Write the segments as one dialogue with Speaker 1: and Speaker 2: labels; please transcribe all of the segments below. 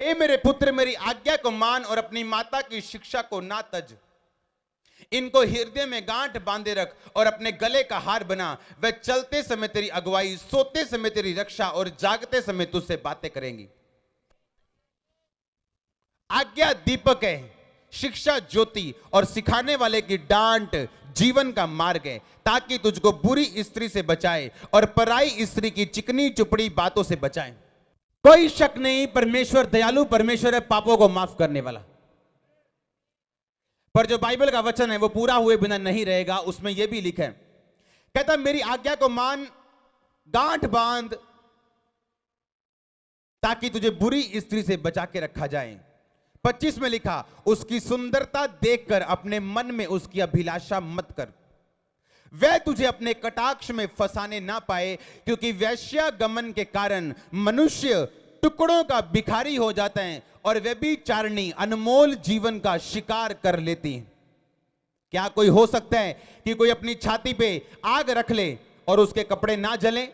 Speaker 1: हे मेरे पुत्र, मेरी आज्ञा को मान और अपनी माता की शिक्षा को ना तज। इनको हृदय में गांठ बांधे रख और अपने गले का हार बना। वह चलते समय तेरी अगुवाई, सोते समय तेरी रक्षा और जागते समय तुझसे बातें करेंगी। आज्ञा दीपक है, शिक्षा ज्योति और सिखाने वाले की डांट जीवन का मार्ग है, ताकि तुझको बुरी स्त्री से बचाए और पराई स्त्री की चिकनी चुपड़ी बातों से बचाए। कोई शक नहीं, परमेश्वर दयालु परमेश्वर है, पापों को माफ करने वाला। पर जो बाइबल का वचन है वो पूरा हुए बिना नहीं रहेगा। उसमें यह भी लिखा है, कहता मेरी आज्ञा को मान, गांठ बांध, ताकि तुझे बुरी स्त्री से बचा के रखा जाए। 25 में लिखा, उसकी सुंदरता देखकर अपने मन में उसकी अभिलाषा मत कर। वह तुझे अपने कटाक्ष में फंसाने ना पाए, क्योंकि वेश्यागमन के कारण मनुष्य टुकड़ों का भिखारी हो जाता है और व्यभिचारिणी अनमोल जीवन का शिकार कर लेती है। क्या कोई हो सकता है कि कोई अपनी छाती पे आग रख ले और उसके कपड़े ना जलें?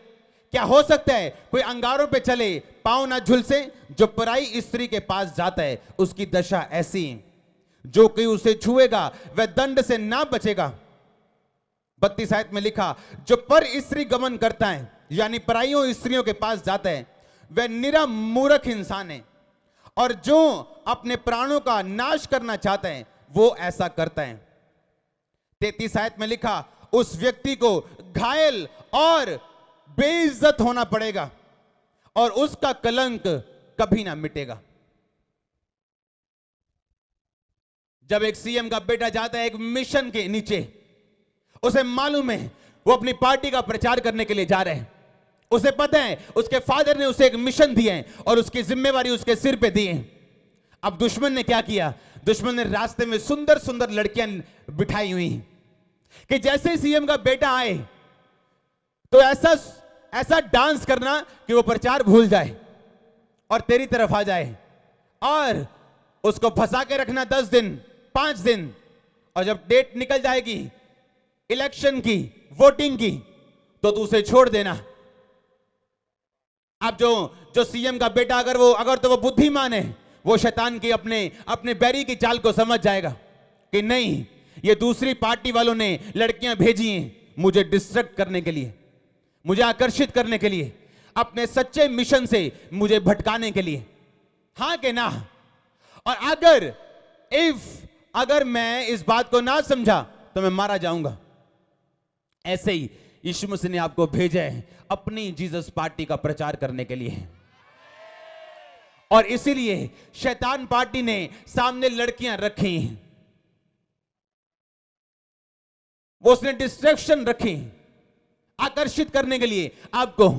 Speaker 1: क्या हो सकता है कोई अंगारों पे चले, पांव ना झुलसे? जो पराई स्त्री के पास जाता है उसकी दशा ऐसी है। जो कोई उसे छुएगा वह दंड से ना बचेगा। 32 आयत में लिखा, जो पर स्त्री गमन करता है यानी पराइयों स्त्रियों के पास जाता है वह निरा मूर्ख इंसान है, और जो अपने प्राणों का नाश करना चाहता है वो ऐसा करता है। 33 आयत में लिखा, उस व्यक्ति को घायल और बेइज्जत होना पड़ेगा और उसका कलंक कभी ना मिटेगा। जब एक सीएम का बेटा जाता है एक मिशन के नीचे, उसे मालूम है वो अपनी पार्टी का प्रचार करने के लिए जा रहे हैं। उसे पता है उसके फादर ने उसे एक मिशन दिया है और उसकी जिम्मेवारी उसके सिर पे दी है। अब दुश्मन ने क्या किया? दुश्मन ने रास्ते में सुंदर सुंदर लड़कियां बिठाई हुई कि जैसे ही सीएम का बेटा आए तो ऐसा डांस करना कि वो प्रचार भूल जाए और तेरी तरफ आ जाए, और उसको फंसा के रखना 10 दिन 5 दिन, और जब डेट निकल जाएगी इलेक्शन की, वोटिंग की, तो तू उसे छोड़ देना। अब जो सीएम का बेटा अगर तो वो बुद्धिमान है, वो शैतान की अपने बैरी की चाल को समझ जाएगा कि नहीं, ये दूसरी पार्टी वालों ने लड़कियां भेजी हैं मुझे डिस्ट्रैक्ट करने के लिए, मुझे आकर्षित करने के लिए, अपने सच्चे मिशन से मुझे भटकाने के लिए। हां कि ना? और अगर मैं इस बात को ना समझा तो मैं मारा जाऊंगा। ऐसे ही यीशु मसीह ने आपको भेजा है अपनी जीसस पार्टी का प्रचार करने के लिए, और इसीलिए शैतान पार्टी ने सामने लड़कियां रखी, वो उसने डिस्ट्रैक्शन रखी आकर्षित करने के लिए। आपको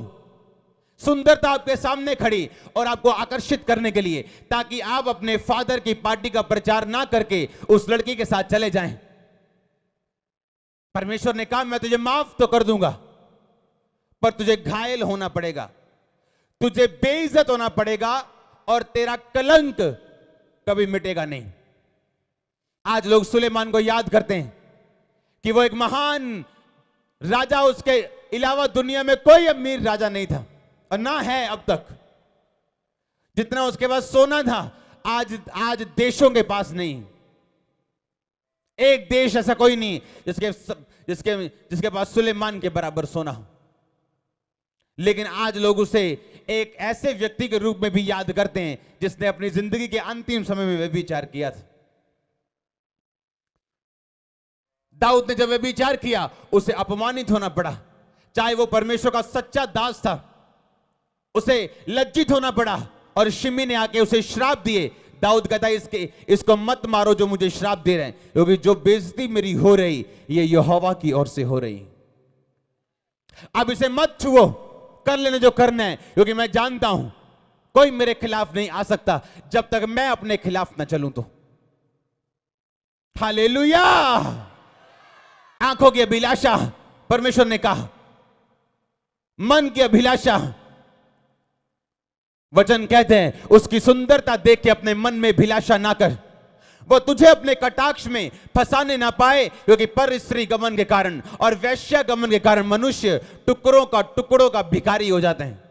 Speaker 1: सुंदरता आपके सामने खड़ी और आपको आकर्षित करने के लिए, ताकि आप अपने फादर की पार्टी का प्रचार ना करके उस लड़की के साथ चले जाएं। परमेश्वर ने कहा मैं तुझे माफ तो कर दूंगा, पर तुझे घायल होना पड़ेगा, तुझे बेइज्जत होना पड़ेगा, और तेरा कलंक कभी मिटेगा नहीं। आज लोग सुलेमान को याद करते हैं कि वो एक महान राजा, उसके अलावा दुनिया में कोई अमीर राजा नहीं था और ना है अब तक। जितना उसके पास सोना था आज देशों के पास नहीं। एक देश ऐसा कोई नहीं जिसके पास सुलेमान के बराबर सोना हो। लेकिन आज लोग उसे एक ऐसे व्यक्ति के रूप में भी याद करते हैं जिसने अपनी जिंदगी के अंतिम समय में व्यभिचार किया था। दाऊद ने जब व्यभिचार किया उसे अपमानित होना पड़ा, चाहे वो परमेश्वर का सच्चा दास था, उसे लज्जित होना पड़ा, और शिमी ने आके उसे श्राप दिए। दाऊद कहता है इसको मत मारो जो मुझे श्राप दे रहे हैं, क्योंकि जो बेइज्जती मेरी हो रही ये यहोवा की ओर से हो रही। अब इसे मत छुओ, कर लेने जो करना है, क्योंकि मैं जानता हूं कोई मेरे खिलाफ नहीं आ सकता जब तक मैं अपने खिलाफ न चलूं। तो हालेलुया। आंखों की अभिलाषा, परमेश्वर ने कहा, मन की अभिलाषा, वचन कहते हैं उसकी सुंदरता देख के अपने मन में अभिलाषा ना कर। वो तुझे अपने कटाक्ष में फंसाने ना पाए, क्योंकि पर स्त्री गमन के कारण और वैश्या गमन के कारण मनुष्य टुकड़ों का भिखारी हो जाते हैं।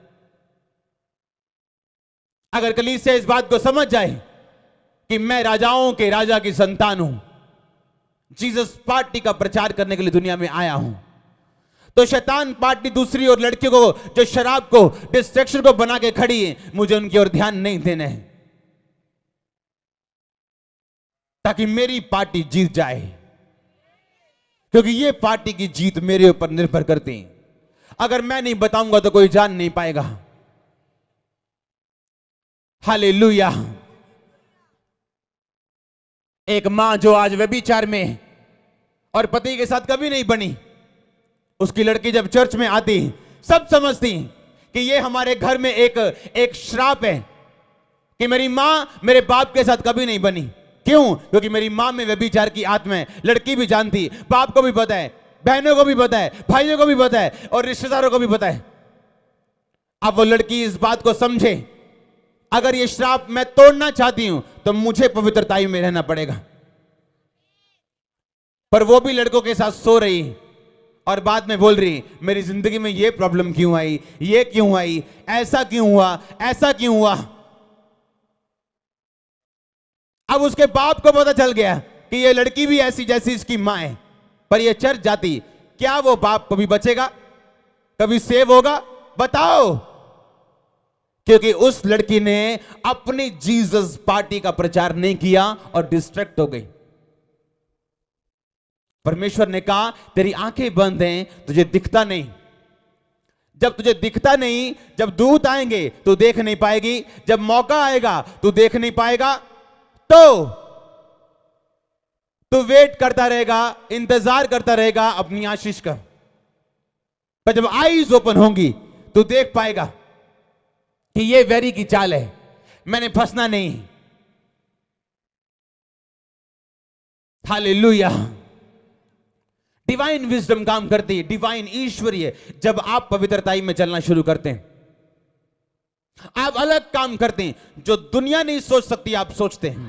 Speaker 1: अगर कलीसिया इस बात को समझ जाए कि मैं राजाओं के राजा की संतान हूं, जीसस पार्टी का प्रचार करने के लिए दुनिया में आया हूं, तो शैतान पार्टी दूसरी और लड़कियों को जो शराब को डिस्ट्रैक्शन को बना के खड़ी है, मुझे उनकी ओर ध्यान नहीं देना है, ताकि मेरी पार्टी जीत जाए, क्योंकि ये पार्टी की जीत मेरे ऊपर निर्भर करती है। अगर मैं नहीं बताऊंगा तो कोई जान नहीं पाएगा। हालेलुया। एक मां जो आज व्यभिचार में और पति के साथ कभी नहीं बनी, उसकी लड़की जब चर्च में आती, सब समझती कि ये हमारे घर में एक श्राप है कि मेरी मां मेरे बाप के साथ कभी नहीं बनी। क्यों? क्योंकि मेरी मां में व्यभिचार की आत्मा है। लड़की भी जानती, बाप को भी पता है, बहनों को भी पता है, भाइयों को भी पता है और रिश्तेदारों को भी पता है। अब वो लड़की इस बात को समझे, अगर ये श्राप मैं तोड़ना चाहती हूं तो मुझे पवित्रताई में रहना पड़ेगा। पर वो भी लड़कों के साथ सो रही और बाद में बोल रही, मेरी जिंदगी में ये प्रॉब्लम क्यों आई, ये क्यों आई, ऐसा क्यों हुआ, ऐसा क्यों हुआ। अब उसके बाप को पता चल गया कि ये लड़की भी ऐसी जैसी इसकी मां है, पर ये चर्च जाती, क्या वो बाप कभी बचेगा, कभी सेव होगा? बताओ। क्योंकि उस लड़की ने अपनी जीसस पार्टी का प्रचार नहीं किया और डिस्ट्रैक्ट हो गई। परमेश्वर ने कहा तेरी आंखें बंद हैं, तुझे दिखता नहीं। जब तुझे दिखता नहीं, जब दूत आएंगे तो देख नहीं पाएगी, जब मौका आएगा तो देख नहीं पाएगा, तो तू वेट करता रहेगा, इंतजार करता रहेगा अपनी आशीष का। पर जब आईज ओपन होंगी तो देख पाएगा कि ये वेरी की चाल है, मैंने फंसना नहीं। हालेलुया। डिवाइन विजडम काम करती है, डिवाइन ईश्वरीय। जब आप पवित्रताई में चलना शुरू करते हैं, आप अलग काम करते हैं, जो दुनिया नहीं सोच सकती आप सोचते हैं।